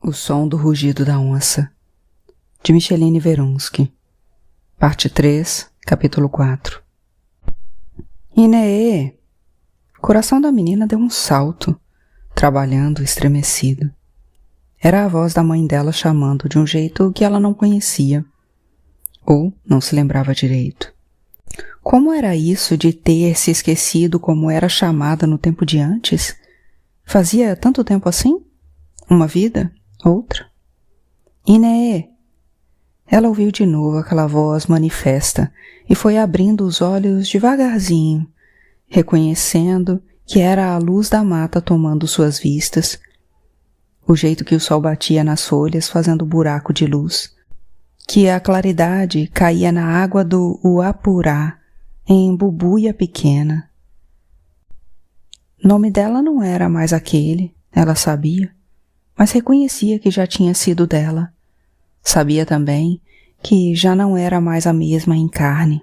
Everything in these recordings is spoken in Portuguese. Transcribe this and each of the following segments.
O som do rugido da onça, de Micheline Verunsky. Parte 3, capítulo 4. Inê! O coração da menina deu um salto, trabalhando estremecido. Era a voz da mãe dela chamando de um jeito que ela não conhecia, ou não se lembrava direito. Como era isso de ter se esquecido como era chamada no tempo de antes? Fazia tanto tempo assim? Uma vida? Outra? Inê! Ela ouviu de novo aquela voz manifesta e foi abrindo os olhos devagarzinho, reconhecendo que era a luz da mata tomando suas vistas, o jeito que o sol batia nas folhas fazendo buraco de luz, que a claridade caía na água do Uapurá, em Bubuia Pequena. O nome dela não era mais aquele, ela sabia, mas reconhecia que já tinha sido dela. Sabia também que já não era mais a mesma em carne.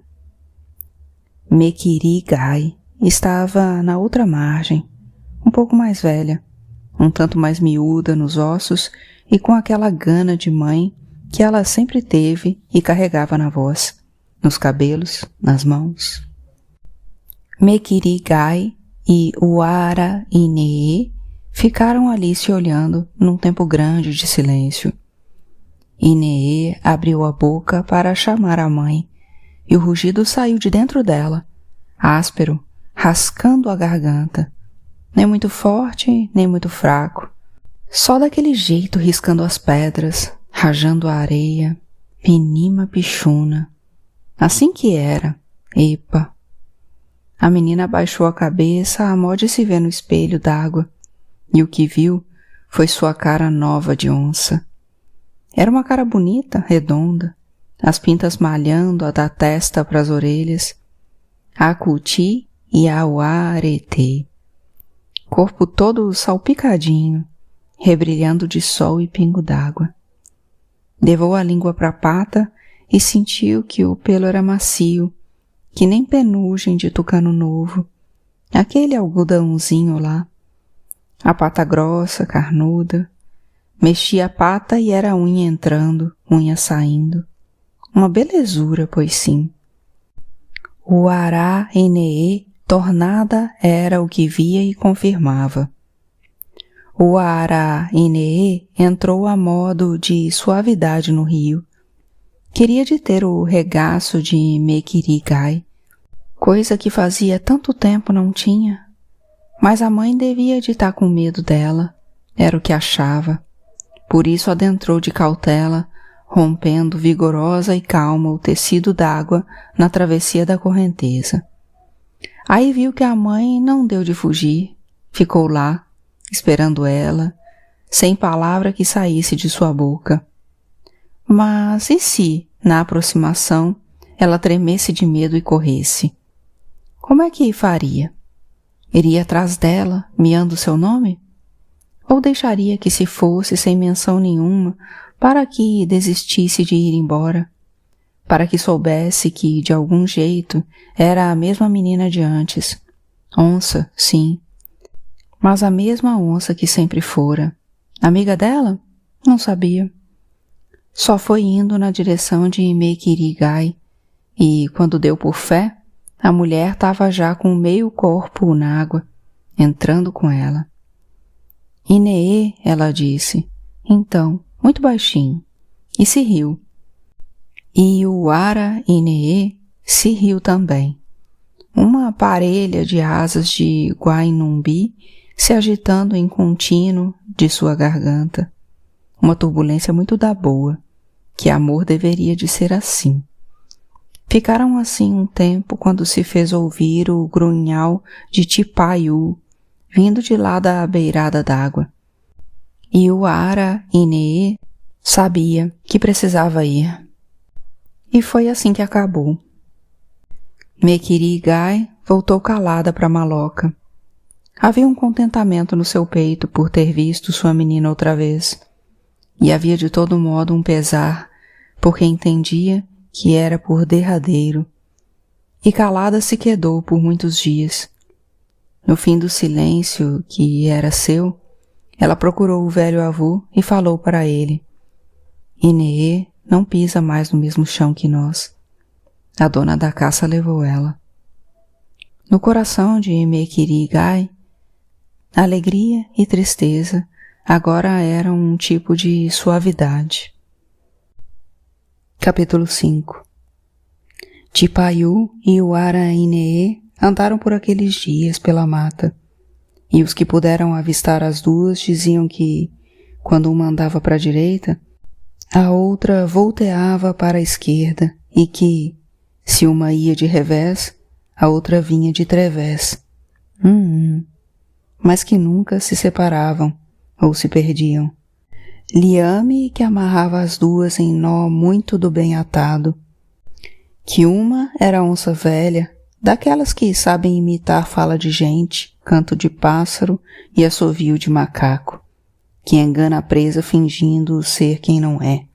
Mequiri-Gai estava na outra margem, um pouco mais velha, um tanto mais miúda nos ossos e com aquela gana de mãe que ela sempre teve e carregava na voz, nos cabelos, nas mãos. Mequiri-Gai e Uara-Inê ficaram ali se olhando num tempo grande de silêncio. Inê abriu a boca para chamar a mãe e o rugido saiu de dentro dela, áspero, rascando a garganta, nem muito forte, nem muito fraco, só daquele jeito riscando as pedras, rajando a areia, pinima pichuna. Assim que era, epa. A menina abaixou a cabeça a mó de se ver no espelho d'água, e o que viu foi sua cara nova de onça. Era uma cara bonita, redonda, as pintas malhando a da testa para as orelhas, a cuti e a uaretê. Corpo todo salpicadinho, rebrilhando de sol e pingo d'água. Levou a língua para a pata e sentiu que o pelo era macio, que nem penugem de tucano novo, aquele algodãozinho lá. A pata grossa, carnuda, mexia a pata e era unha entrando, unha saindo. Uma belezura, pois sim. O Ará-Enê tornada era o que via e confirmava. O Ará-Enê entrou a modo de suavidade no rio. Queria de ter o regaço de Mequiri-Gai, coisa que fazia tanto tempo não tinha. Mas a mãe devia de estar com medo dela, era o que achava. Por isso adentrou de cautela, rompendo vigorosa e calma o tecido d'água na travessia da correnteza. Aí viu que a mãe não deu de fugir, ficou lá, esperando ela, sem palavra que saísse de sua boca. Mas e se, na aproximação, ela tremesse de medo e corresse? Como é que faria? Iria atrás dela, miando seu nome? Ou deixaria que se fosse sem menção nenhuma, para que desistisse de ir embora, para que soubesse que, de algum jeito, era a mesma menina de antes. Onça, sim, mas a mesma onça que sempre fora. Amiga dela? Não sabia. Só foi indo na direção de Mequiri-Gai, e, quando deu por fé, a mulher estava já com meio corpo na água, entrando com ela. Inê, ela disse, então, muito baixinho, e se riu. E o Ara-Inê se riu também. Uma parelha de asas de Guainumbi se agitando em contínuo de sua garganta. Uma turbulência muito da boa, que amor deveria de ser assim. Ficaram assim um tempo quando se fez ouvir o grunhal de Tipaiú, vindo de lá da beirada d'água. E o Ara-Inê sabia que precisava ir. E foi assim que acabou. Mequiri-Gai voltou calada para a maloca. Havia um contentamento no seu peito por ter visto sua menina outra vez. E havia de todo modo um pesar, porque entendia que era por derradeiro. E calada se quedou por muitos dias. No fim do silêncio que era seu, ela procurou o velho avô e falou para ele: Inê não pisa mais no mesmo chão que nós. A dona da caça levou ela. No coração de Mequirigai, alegria e tristeza agora eram um tipo de suavidade. Capítulo 5. Tipaiu e Uara Inê andaram por aqueles dias pela mata, e os que puderam avistar as duas diziam que, quando uma andava para a direita, a outra volteava para a esquerda, e que, se uma ia de revés, a outra vinha de trevés. Mas que nunca se separavam ou se perdiam. Liame que amarrava as duas em nó muito do bem atado, que uma era onça velha, daquelas que sabem imitar fala de gente, canto de pássaro e assovio de macaco, que engana a presa fingindo ser quem não é.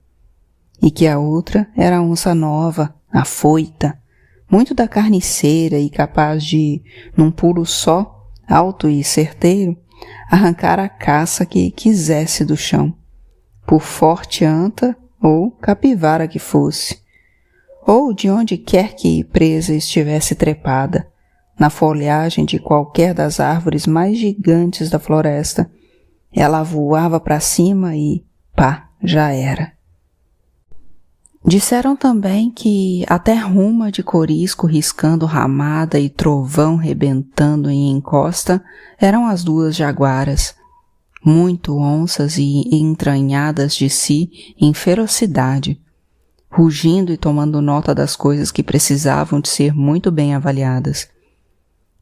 E que a outra era onça nova, afoita, muito da carniceira e capaz de, num pulo só, alto e certeiro, arrancar a caça que quisesse do chão, por forte anta ou capivara que fosse, ou de onde quer que presa estivesse trepada, na folhagem de qualquer das árvores mais gigantes da floresta, ela voava para cima e, pá, já era. Disseram também que até ruma de corisco riscando ramada e trovão rebentando em encosta eram as duas jaguaras, muito onças e entranhadas de si em ferocidade, rugindo e tomando nota das coisas que precisavam de ser muito bem avaliadas,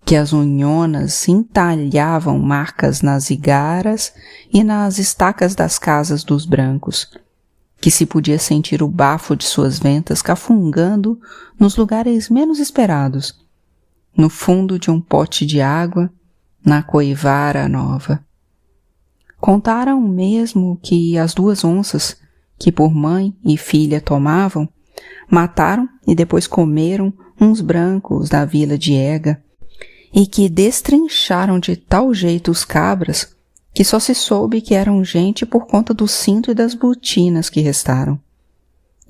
que as unhonas entalhavam marcas nas igaras e nas estacas das casas dos brancos, que se podia sentir o bafo de suas ventas cafungando nos lugares menos esperados, no fundo de um pote de água, na coivara nova. Contaram mesmo que as duas onças, que por mãe e filha tomavam, mataram e depois comeram uns brancos da vila de Ega, e que destrincharam de tal jeito os cabras que só se soube que eram gente por conta do cinto e das botinas que restaram,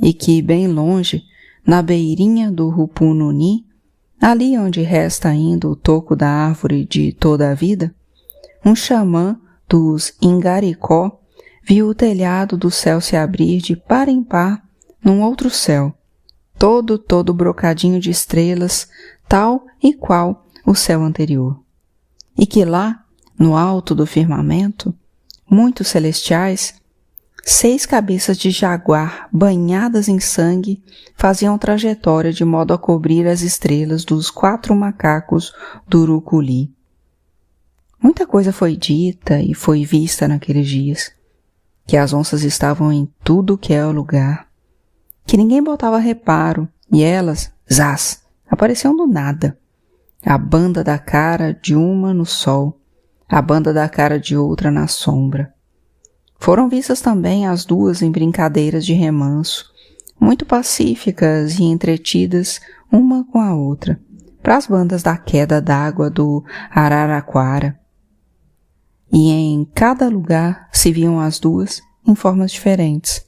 e que bem longe, na beirinha do Rupununi, ali onde resta ainda o toco da árvore de toda a vida, um xamã dos Ingaricó viu o telhado do céu se abrir de par em par num outro céu, todo brocadinho de estrelas, tal e qual o céu anterior, e que lá, no alto do firmamento, muito celestiais, 6 cabeças de jaguar banhadas em sangue faziam trajetória de modo a cobrir as estrelas dos 4 macacos do Uruculi. Muita coisa foi dita e foi vista naqueles dias, que as onças estavam em tudo que é o lugar, que ninguém botava reparo, e elas, zás, apareciam do nada, a banda da cara de uma no sol, a banda da cara de outra na sombra. Foram vistas também as duas em brincadeiras de remanso, muito pacíficas e entretidas uma com a outra, para as bandas da queda d'água do Araraquara. E em cada lugar se viam as duas em formas diferentes.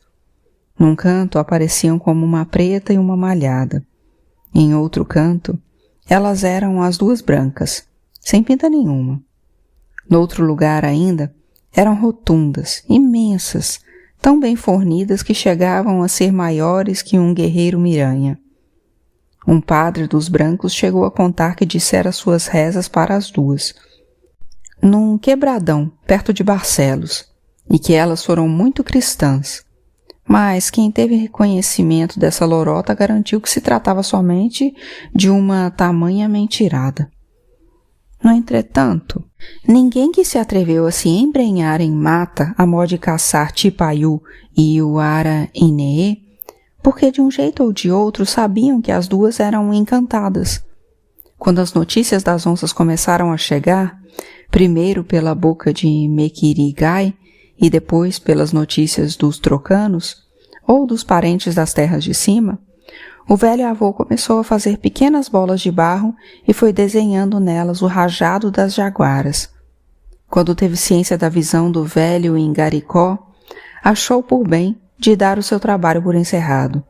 Num canto apareciam como uma preta e uma malhada. Em outro canto, elas eram as duas brancas, sem pinta nenhuma. Noutro lugar ainda, eram rotundas, imensas, tão bem fornidas que chegavam a ser maiores que um guerreiro miranha. Um padre dos brancos chegou a contar que dissera suas rezas para as duas, num quebradão perto de Barcelos, e que elas foram muito cristãs. Mas quem teve reconhecimento dessa lorota garantiu que se tratava somente de uma tamanha mentirada. No entretanto, ninguém que se atreveu a se embrenhar em mata a modo de caçar Tipaiu e Uara Inê, porque de um jeito ou de outro sabiam que as duas eram encantadas. Quando as notícias das onças começaram a chegar, primeiro pela boca de Mequirigai e depois pelas notícias dos trocanos, ou dos parentes das terras de cima, o velho avô começou a fazer pequenas bolas de barro e foi desenhando nelas o rajado das jaguaras. quando teve ciência da visão do velho Ingaricó, achou por bem de dar o seu trabalho por encerrado.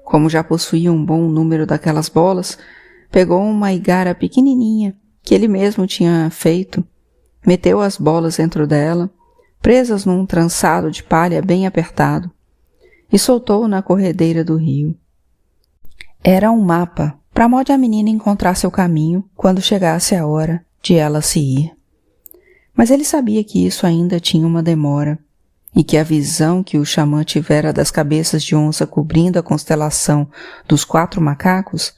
Como já possuía um bom número daquelas bolas, pegou uma igara pequenininha que ele mesmo tinha feito, meteu as bolas dentro dela, presas num trançado de palha bem apertado, e soltou na corredeira do rio. Era um mapa, para modo a menina encontrar seu caminho quando chegasse a hora de ela se ir. Mas ele sabia que isso ainda tinha uma demora, e que a visão que o xamã tivera das cabeças de onça cobrindo a constelação dos 4 macacos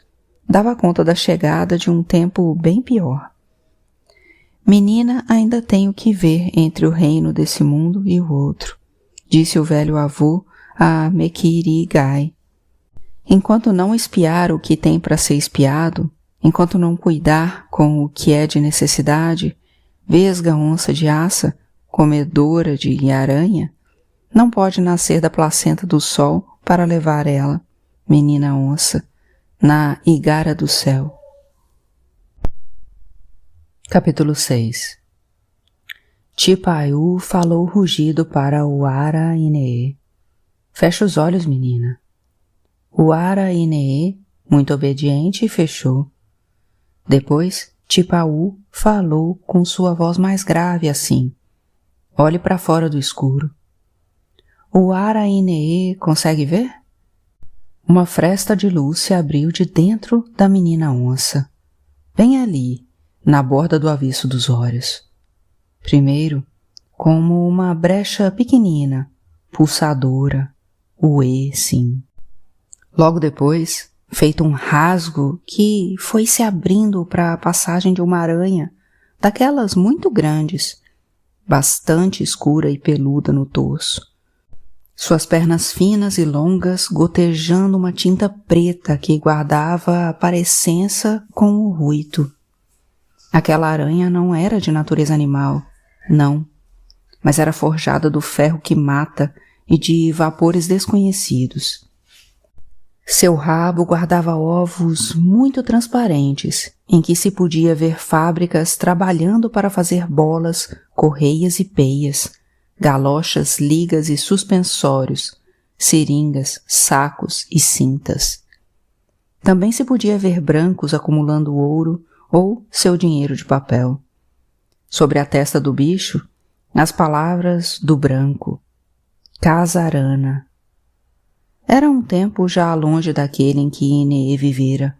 dava conta da chegada de um tempo bem pior. Menina ainda tem o que ver entre o reino desse mundo e o outro, disse o velho avô a Mequirigai. Enquanto não espiar o que tem para ser espiado, enquanto não cuidar com o que é de necessidade, vesga onça de aça, comedora de aranha, não pode nascer da placenta do sol para levar ela, menina onça, na igara do céu. Capítulo 6. Tipaiu falou rugido para Uara Inee. Fecha os olhos, menina. Uara Inee, muito obediente, fechou. Depois, Tipaiu falou com sua voz mais grave assim. Olhe para fora do escuro. Uara Inee consegue ver? Uma fresta de luz se abriu de dentro da menina onça. Bem ali, na borda do avesso dos olhos. Primeiro, como uma brecha pequenina, pulsadora, sim. Logo depois, feito um rasgo que foi se abrindo para a passagem de uma aranha, daquelas muito grandes, bastante escura e peluda no torso. Suas pernas finas e longas gotejando uma tinta preta que guardava a parecença com o ruito. Aquela aranha não era de natureza animal, não, mas era forjada do ferro que mata e de vapores desconhecidos. Seu rabo guardava ovos muito transparentes, em que se podia ver fábricas trabalhando para fazer bolas, correias e peias, galochas, ligas e suspensórios, seringas, sacos e cintas. Também se podia ver brancos acumulando ouro ou seu dinheiro de papel. Sobre a testa do bicho, as palavras do branco, Casarana. Era um tempo já longe daquele em que Inee vivera,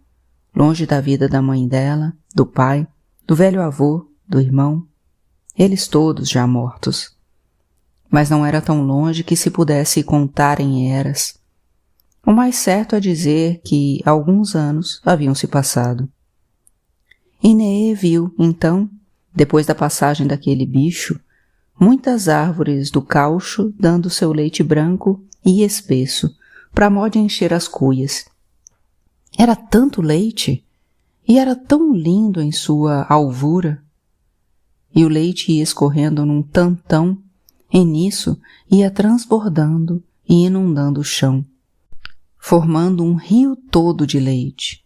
longe da vida da mãe dela, do pai, do velho avô, do irmão, eles todos já mortos. Mas não era tão longe que se pudesse contar em eras. O mais certo é dizer que alguns anos haviam se passado. Inee viu, então, depois da passagem daquele bicho, muitas árvores do caucho dando seu leite branco e espesso, para modo de encher as cuias. Era tanto leite, e era tão lindo em sua alvura. E o leite ia escorrendo num tantão, e nisso ia transbordando e inundando o chão, formando um rio todo de leite.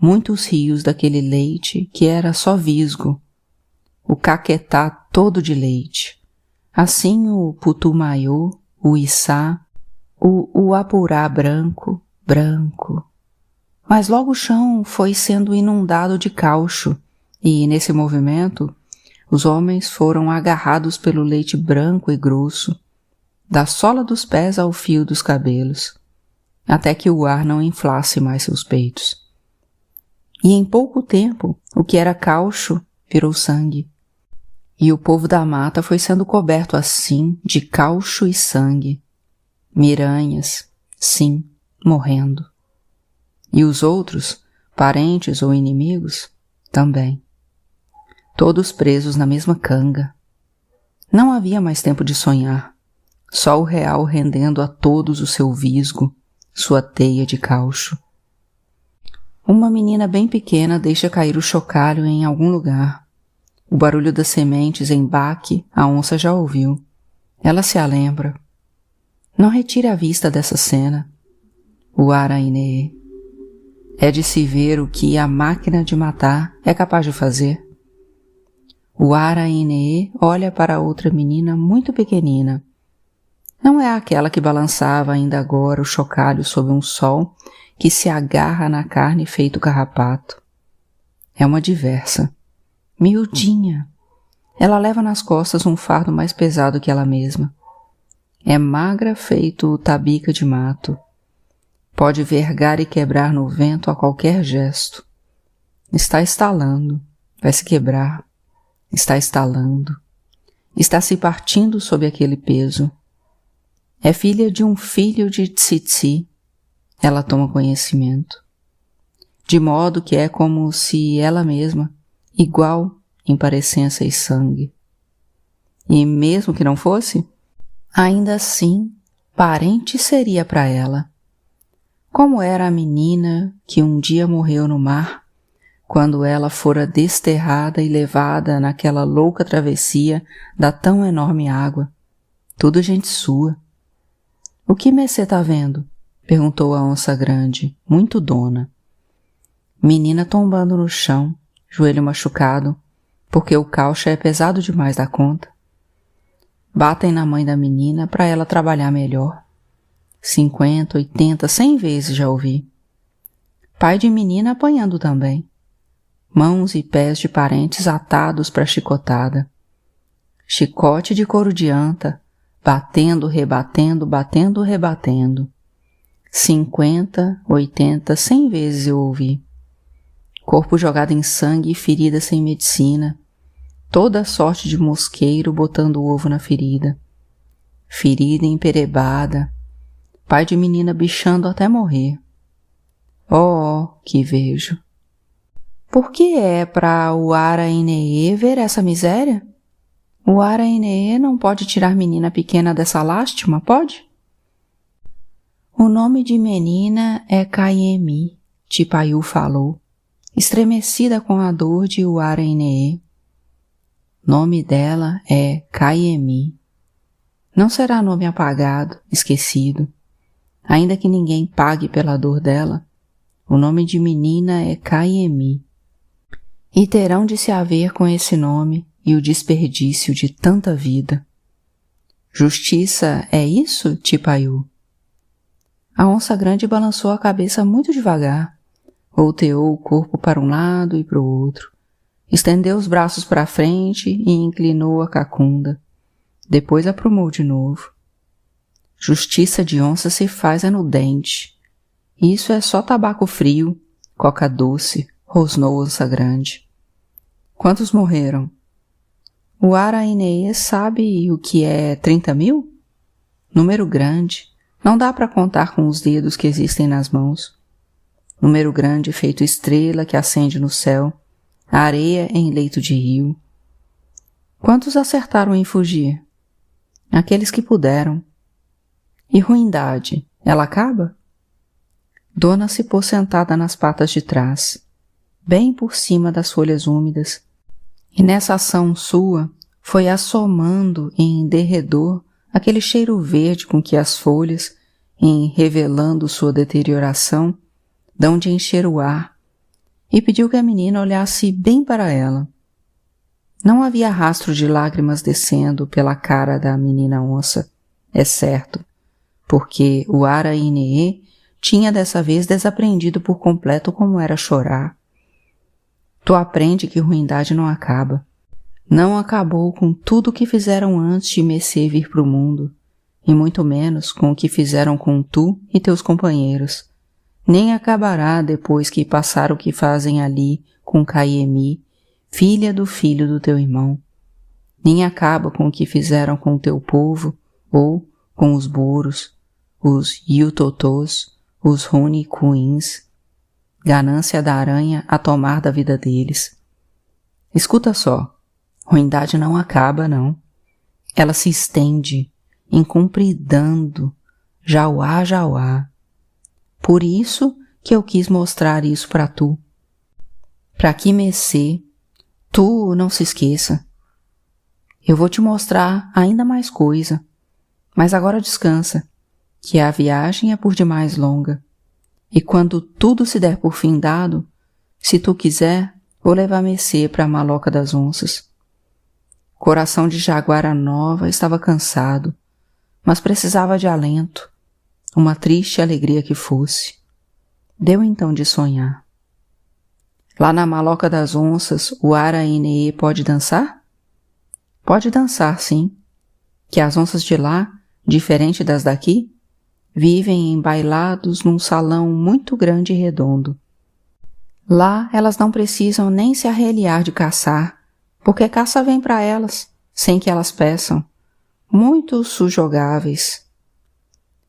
Muitos rios daquele leite que era só visgo, o Caquetá todo de leite, assim o Putumayo, o Içá, o Uapurá branco, branco. Mas logo o chão foi sendo inundado de caucho e, nesse movimento, os homens foram agarrados pelo leite branco e grosso, da sola dos pés ao fio dos cabelos, até que o ar não inflasse mais seus peitos. E em pouco tempo, o que era caucho virou sangue. E o povo da mata foi sendo coberto assim de caucho e sangue. Miranhas, sim, morrendo. E os outros, parentes ou inimigos, também. Todos presos na mesma canga. Não havia mais tempo de sonhar. Só o real rendendo a todos o seu visgo, sua teia de caucho. Uma menina bem pequena deixa cair o chocalho em algum lugar. O barulho das sementes em baque a onça já ouviu. Ela se a lembra. Não retire a vista dessa cena. Uara Inee. É de se ver o que a máquina de matar é capaz de fazer. O Ara-Inee olha para outra menina muito pequenina. Não é aquela que balançava ainda agora o chocalho sob um sol que se agarra na carne feito carrapato. É uma diversa, miudinha. Ela leva nas costas um fardo mais pesado que ela mesma. É magra feito tabica de mato. Pode vergar e quebrar no vento a qualquer gesto. Está estalando, vai se quebrar. Está estalando. Está se partindo sob aquele peso. É filha de um filho de Tsitsi. Ela toma conhecimento. De modo que é como se ela mesma, igual em parecência e sangue. E mesmo que não fosse, ainda assim, parente seria para ela. Como era a menina que um dia morreu no mar, quando ela fora desterrada e levada naquela louca travessia da tão enorme água. Tudo gente sua. O que Messê tá vendo? Perguntou a onça grande, muito dona. Menina tombando no chão, joelho machucado, porque o caucho é pesado demais da conta. Batem na mãe da menina para ela trabalhar melhor. 50, 80, 100 vezes já ouvi. Pai de menina apanhando também. Mãos e pés de parentes atados para chicotada. Chicote de couro de anta, batendo, rebatendo, batendo, rebatendo. 50, 80, 100 vezes eu ouvi. Corpo jogado em sangue e ferida sem medicina. Toda sorte de mosqueiro botando o ovo na ferida. Ferida emperebada. Pai de menina bichando até morrer. Oh, que vejo. Por que é para o Ara-Inee ver essa miséria? O Ara-Inee não pode tirar menina pequena dessa lástima, pode? O nome de menina é Kayemi, Tipaiu falou, estremecida com a dor de o Ara-Inee. Nome dela é Kayemi. Não será nome apagado, esquecido. Ainda que ninguém pague pela dor dela, o nome de menina é Kayemi. E terão de se haver com esse nome e o desperdício de tanta vida. Justiça é isso, Tipaiu? A onça grande balançou a cabeça muito devagar, volteou o corpo para um lado e para o outro, estendeu os braços para a frente e inclinou a cacunda. Depois aprumou de novo. Justiça de onça se faz é no dente. Isso é só tabaco frio, coca doce, rosnou onça grande. Quantos morreram? O Ara-Inee sabe o que é 30.000? Número grande. Não dá para contar com os dedos que existem nas mãos. Número grande feito estrela que acende no céu, areia em leito de rio. Quantos acertaram em fugir? Aqueles que puderam. E ruindade, ela acaba? Dona se pôs sentada nas patas de trás, bem por cima das folhas úmidas, e nessa ação sua foi assomando em derredor aquele cheiro verde com que as folhas, em revelando sua deterioração, dão de encher o ar, e pediu que a menina olhasse bem para ela. Não havia rastro de lágrimas descendo pela cara da menina onça, é certo, porque o Ara-Inee tinha dessa vez desaprendido por completo como era chorar. Tu aprende que ruindade não acaba. Não acabou com tudo o que fizeram antes de Messê vir para o mundo, e muito menos com o que fizeram com tu e teus companheiros. Nem acabará depois que passar o que fazem ali com Kayemi, filha do filho do teu irmão. Nem acaba com o que fizeram com o teu povo, ou com os boros, os Yutotós, os Runicuins, ganância da aranha a tomar da vida deles. Escuta só, ruindade não acaba, não. Ela se estende, encompridando, jauá, jauá. Por isso que eu quis mostrar isso para tu. Para que Messê, tu não se esqueça. Eu vou te mostrar ainda mais coisa, mas agora descansa, que a viagem é por demais longa. E quando tudo se der por findado, se tu quiser, vou levar Messê para a maloca das onças. coração de Jaguara Nova estava cansado, mas precisava de alento, uma triste alegria que fosse. Deu então de sonhar. Lá na maloca das onças, o Ara Inee pode dançar? Pode dançar, sim, que as onças de lá, diferente das daqui, vivem embailados num salão muito grande e redondo. Lá elas não precisam nem se arreliar de caçar, porque caça vem para elas, sem que elas peçam, muito sujogáveis.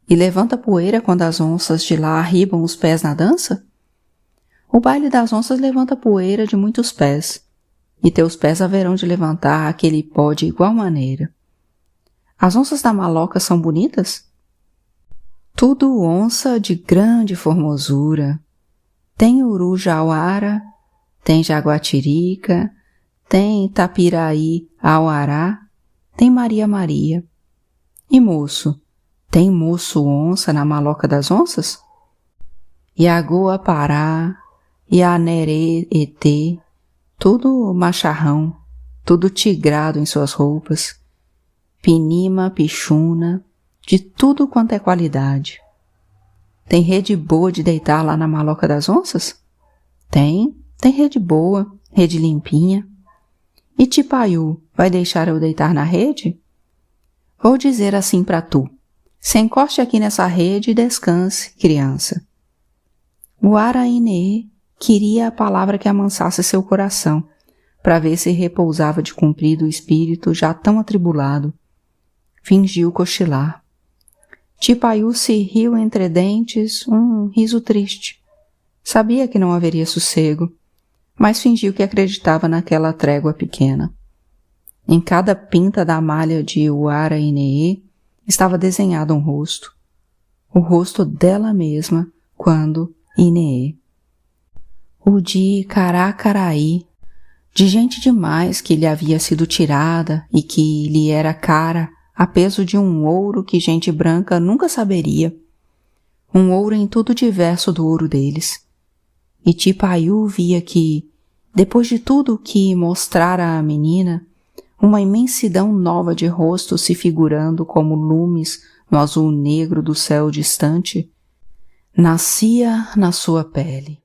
E levanta poeira quando as onças de lá arribam os pés na dança? O baile das onças levanta poeira de muitos pés, e teus pés haverão de levantar aquele pó de igual maneira. As onças da maloca são bonitas? Tudo onça de grande formosura. Tem Urujauara, tem Jaguatirica, tem Tapiraí Auará, tem Maria Maria. E moço, tem moço onça na maloca das onças? Iagoa Pará, Ianerê Etê, tudo macharrão, tudo tigrado em suas roupas, pinima, pichuna, de tudo quanto é qualidade. Tem rede boa de deitar lá na maloca das onças? Tem rede boa, rede limpinha. E Tipaiú vai deixar eu deitar na rede? Vou dizer assim para tu, se encoste aqui nessa rede e descanse, criança. O Ara Inee queria a palavra que amansasse seu coração, para ver se repousava de comprido o espírito já tão atribulado. Fingiu cochilar. Tipaiú se riu entre dentes, um riso triste. Sabia que não haveria sossego, mas fingiu que acreditava naquela trégua pequena. Em cada pinta da malha de Uara Inee estava desenhado um rosto. O rosto dela mesma, quando Inee. O de Caracaraí, de gente demais que lhe havia sido tirada e que lhe era cara a peso de um ouro que gente branca nunca saberia. Um ouro em tudo diverso do ouro deles. E Tipaiú via que, depois de tudo o que mostrara a menina, uma imensidão nova de rostos se figurando como lumes no azul negro do céu distante, nascia na sua pele.